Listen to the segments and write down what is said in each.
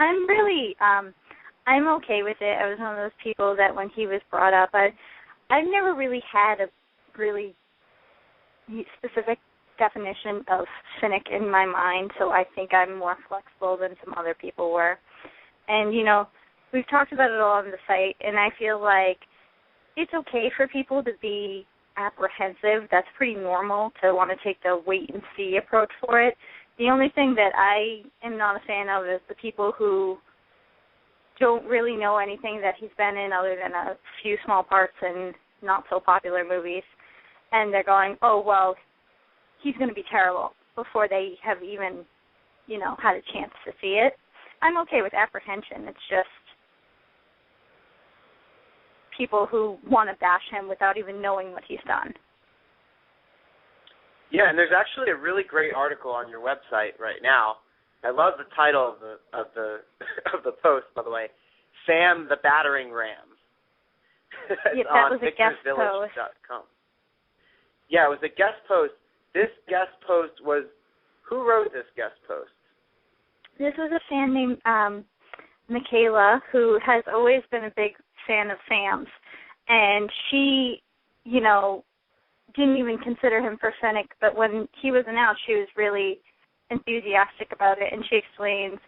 I'm really, I'm okay with it. I was one of those people that when he was brought up, I've never really had a really specific definition of Finnick in my mind, so I think I'm more flexible than some other people were. And, you know, we've talked about it all on the site, and I feel like it's okay for people to be apprehensive. That's pretty normal to want to take the wait-and-see approach for it. The only thing that I am not a fan of is the people who don't really know anything that he's been in other than a few small parts in not-so-popular movies, and they're going, oh, well, he's going to be terrible before they have even, you know, had a chance to see it. I'm okay with apprehension. It's just people who want to bash him without even knowing what he's done. Yeah, and there's actually a really great article on your website right now. I love the title of the post, by the way. Sam the Battering Ram. Yeah, that was a guest post. Yeah, it was a guest post. This guest post was, who wrote this guest post? This was a fan named Michaela, who has always been a big fan of Sam's. And she, you know, didn't even consider him for Finnick, but when he was announced, she was really enthusiastic about it, and she explains,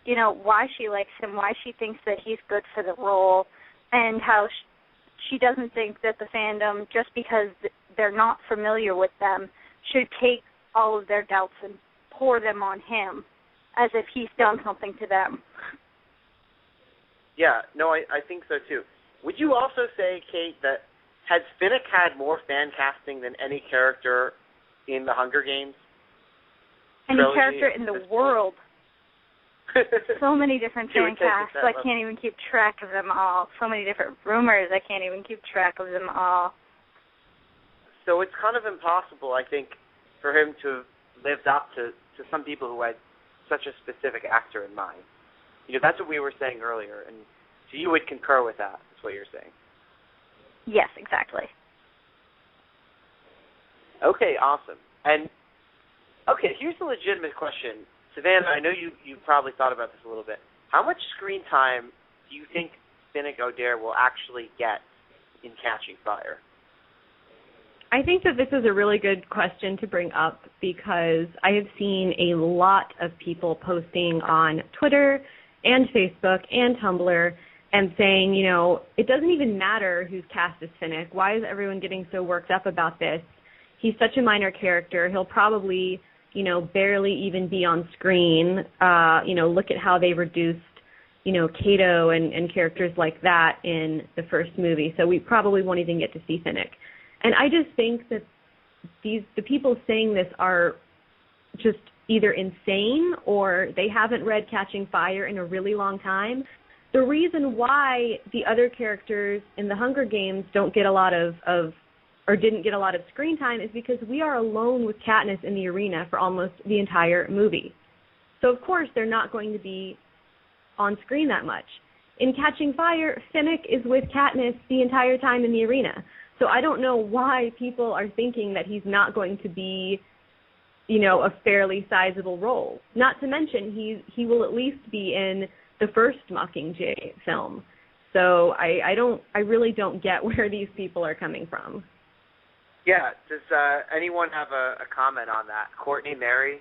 you know, why she likes him, why she thinks that he's good for the role, and how she doesn't think that the fandom, just because they're not familiar with them, should take all of their doubts and pour them on him as if he's done something to them. Yeah, no, I think so too. Would you also say, Kait, that has Finnick had more fan casting than any character in the Hunger Games? Any character in the world. So many different fan casts, I can't even keep track of them all. So many different rumors, I can't even keep track of them all. So it's kind of impossible, I think, for him to have lived up to some people who had such a specific actor in mind. You know, that's what we were saying earlier, and so you would concur with that, is what you're saying. Yes, exactly. Okay, awesome. And, okay, here's a legitimate question. Savanna, I know you probably thought about this a little bit. How much screen time do you think Finnick Odair will actually get in Catching Fire? I think that this is a really good question to bring up because I have seen a lot of people posting on Twitter and Facebook and Tumblr and saying, you know, it doesn't even matter who's cast as Finnick. Why is everyone getting so worked up about this? He's such a minor character. He'll probably, you know, barely even be on screen. You know, look at how they reduced, you know, Kato and characters like that in the first movie. So we probably won't even get to see Finnick. And I just think that the people saying this are just either insane or they haven't read Catching Fire in a really long time. The reason why the other characters in the Hunger Games don't get a lot of or didn't get a lot of screen time is because we are alone with Katniss in the arena for almost the entire movie. So, of course, they're not going to be on screen that much. In Catching Fire, Finnick is with Katniss the entire time in the arena. So I don't know why people are thinking that he's not going to be, you know, a fairly sizable role. Not to mention he will at least be in the first Mockingjay film. So I really don't get where these people are coming from. Yeah. Does anyone have a comment on that? Courtney, Mary?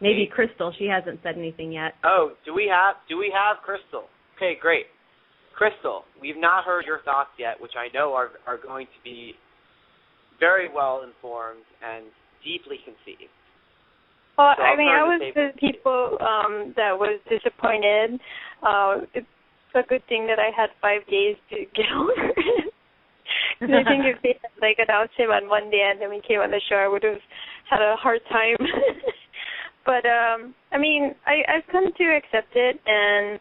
Maybe Crystal. She hasn't said anything yet. Oh, do we have Crystal? Okay, great. Crystal, we've not heard your thoughts yet, which I know are going to be very well informed and deeply conceived. Well, so I mean, I was the people that was disappointed. It's a good thing that I had 5 days to get over it. Because I think if they had, like, announced him on Monday and then we came on the show, I would have had a hard time. But, I mean, I've come to accept it, and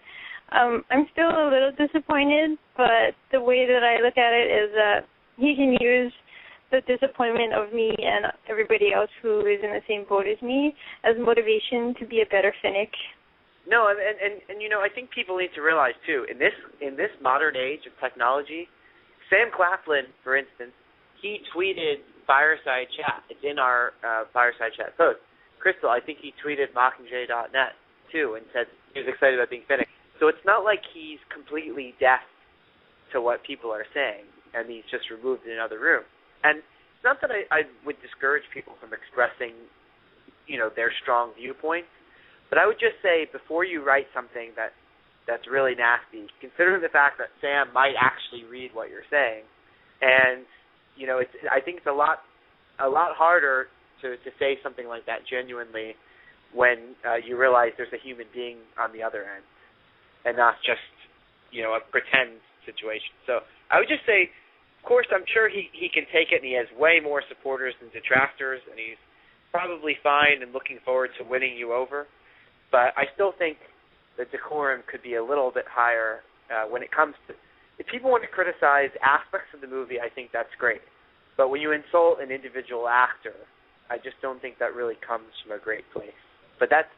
I'm still a little disappointed, but the way that I look at it is that he can use the disappointment of me and everybody else who is in the same boat as me as motivation to be a better Finnick. No, and you know, I think people need to realize too, in this modern age of technology, Sam Claflin, for instance, he tweeted Fireside Chat. It's in our Fireside Chat post. Crystal, I think he tweeted Mockingjay.net too and said he was excited about being Finnick. So it's not like he's completely deaf to what people are saying, and he's just removed in another room. And it's not that I would discourage people from expressing, their strong viewpoints, but I would just say before you write something that's really nasty, consider the fact that Sam might actually read what you're saying, and I think it's a lot harder to say something like that genuinely when you realize there's a human being on the other end, and not just a pretend situation. So I would just say, of course, I'm sure he can take it, and he has way more supporters than detractors, and he's probably fine and looking forward to winning you over. But I still think the decorum could be a little bit higher when it comes to, if people want to criticize aspects of the movie, I think that's great. But when you insult an individual actor, I just don't think that really comes from a great place. But that's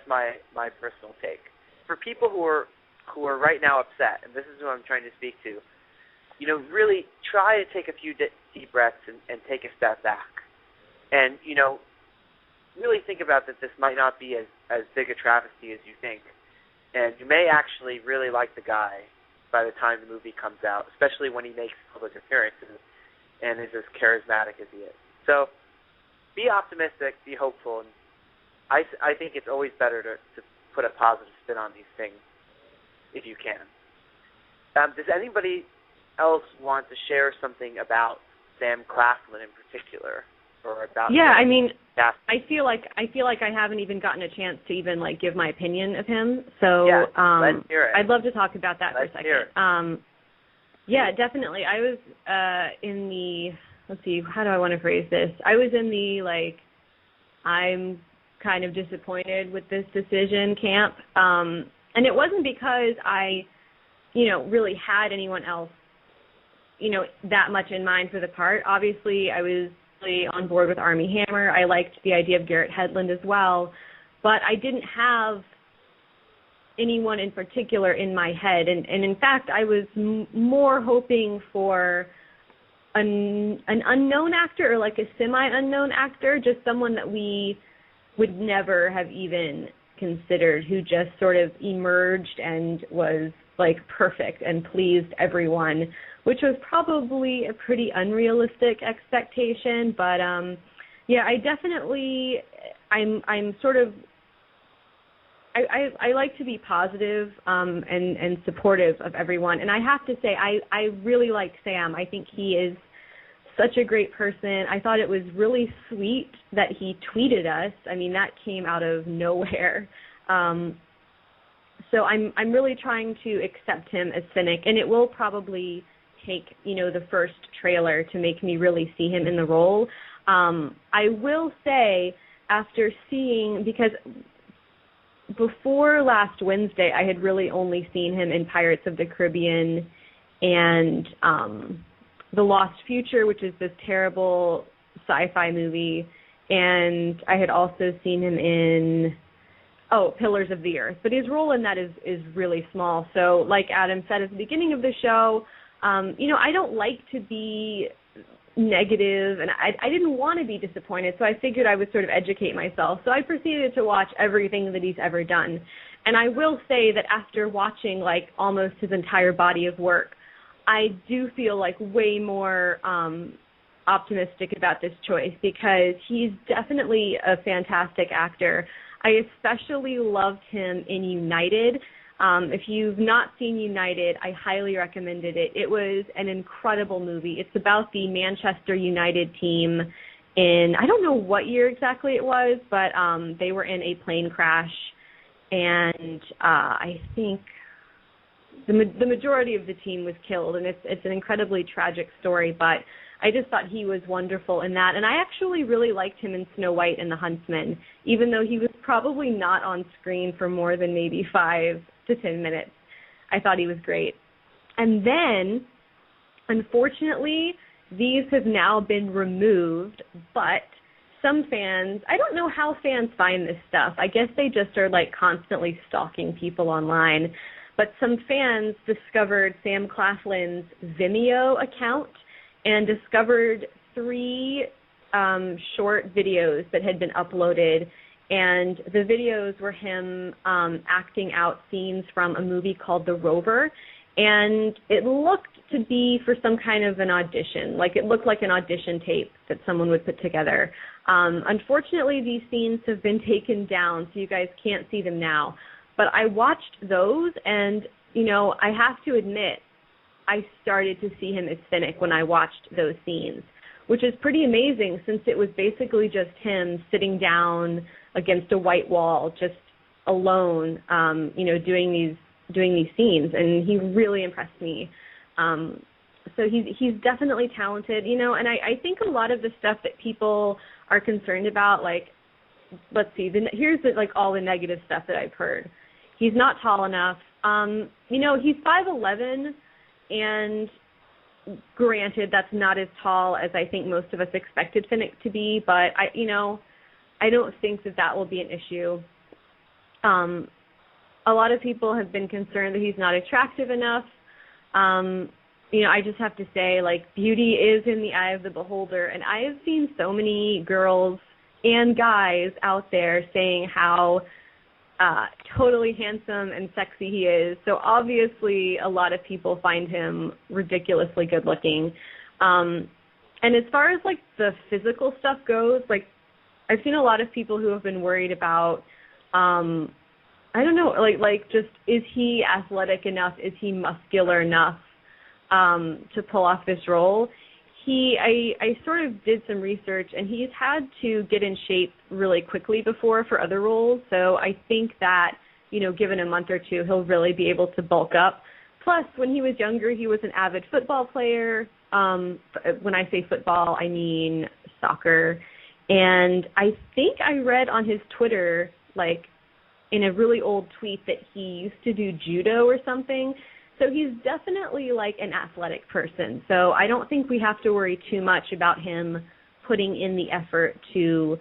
my personal take. For people who are right now upset, and this is who I'm trying to speak to, really try to take a few deep breaths and take a step back. And, really think about that this might not be as big a travesty as you think. And you may actually really like the guy by the time the movie comes out, especially when he makes public appearances and is as charismatic as he is. So be optimistic, be hopeful, and I think it's always better to put a positive spin on these things if you can. Does anybody else want to share something about Sam Claflin in particular, or about? Yeah, I mean, I feel like I haven't even gotten a chance to even give my opinion of him. So let's hear it. I'd love to talk about that for a second. Hear it. Yeah, definitely. I was in the, let's see, how do I want to phrase this? I was in the I'm kind of disappointed with this decision camp. And it wasn't because I, really had anyone else, that much in mind for the part. Obviously, I was really on board with Armie Hammer. I liked the idea of Garrett Hedlund as well. But I didn't have anyone in particular in my head. And in fact, I was more hoping for an unknown actor, or a semi-unknown actor, just someone that we would never have even considered, who just sort of emerged and was perfect and pleased everyone, which was probably a pretty unrealistic expectation. But I definitely, I'm sort of, I like to be positive and supportive of everyone. And I have to say, I really like Sam. I think he is such a great person. I thought it was really sweet that he tweeted us. I mean, that came out of nowhere. So I'm really trying to accept him as Finnick, and it will probably take, the first trailer to make me really see him in the role. I will say, after seeing, because before last Wednesday, I had really only seen him in Pirates of the Caribbean and The Lost Future, which is this terrible sci-fi movie, and I had also seen him in Pillars of the Earth. But his role in that is really small. So like Adam said at the beginning of the show, I don't like to be negative, and I didn't want to be disappointed, so I figured I would sort of educate myself. So I proceeded to watch everything that he's ever done. And I will say that after watching almost his entire body of work, I do feel way more optimistic about this choice, because he's definitely a fantastic actor. I especially loved him in United. If you've not seen United, I highly recommended it. It was an incredible movie. It's about the Manchester United team in, I don't know what year exactly it was, but they were in a plane crash, and I think the majority of the team was killed, and it's an incredibly tragic story, but I just thought he was wonderful in that. And I actually really liked him in Snow White and the Huntsman, even though he was probably not on screen for more than maybe 5 to 10 minutes. I thought he was great. And then, unfortunately, these have now been removed, but some fans, I don't know how fans find this stuff. I guess they just are constantly stalking people online. But some fans discovered Sam Claflin's Vimeo account and discovered 3 short videos that had been uploaded, and the videos were him acting out scenes from a movie called The Rover, and it looked to be for some kind of an audition. Like, it looked like an audition tape that someone would put together. Unfortunately, these scenes have been taken down, so you guys can't see them now. But I watched those, and, you know, I have to admit, I started to see him as Finnick when I watched those scenes, which is pretty amazing since it was basically just him sitting down against a white wall, just alone, you know, doing these scenes, and he really impressed me. So he's definitely talented, you know, and I think a lot of the stuff that people are concerned about, like, let's see, here's all the negative stuff that I've heard. He's not tall enough. You know, he's 5'11", and granted, that's not as tall as I think most of us expected Finnick to be, but I don't think that will be an issue. A lot of people have been concerned that he's not attractive enough. You know, I just have to say, like, beauty is in the eye of the beholder, and I have seen so many girls and guys out there saying how totally handsome and sexy he is. So obviously a lot of people find him ridiculously good looking. And as far as, like, the physical stuff goes, like, I've seen a lot of people who have been worried about, I don't know, like just, is he athletic enough? Is he muscular enough to pull off this role? I sort of did some research, and he's had to get in shape really quickly before for other roles. So I think that, you know, given a month or two, he'll really be able to bulk up. Plus, when he was younger, he was an avid football player. When I say football, I mean soccer. And I think I read on his Twitter, like, in a really old tweet, that he used to do judo or something. So he's definitely, like, an athletic person. So I don't think we have to worry too much about him putting in the effort to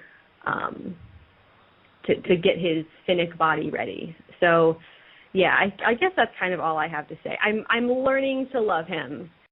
get his Finnick body ready. So, yeah, I guess that's kind of all I have to say. I'm learning to love him.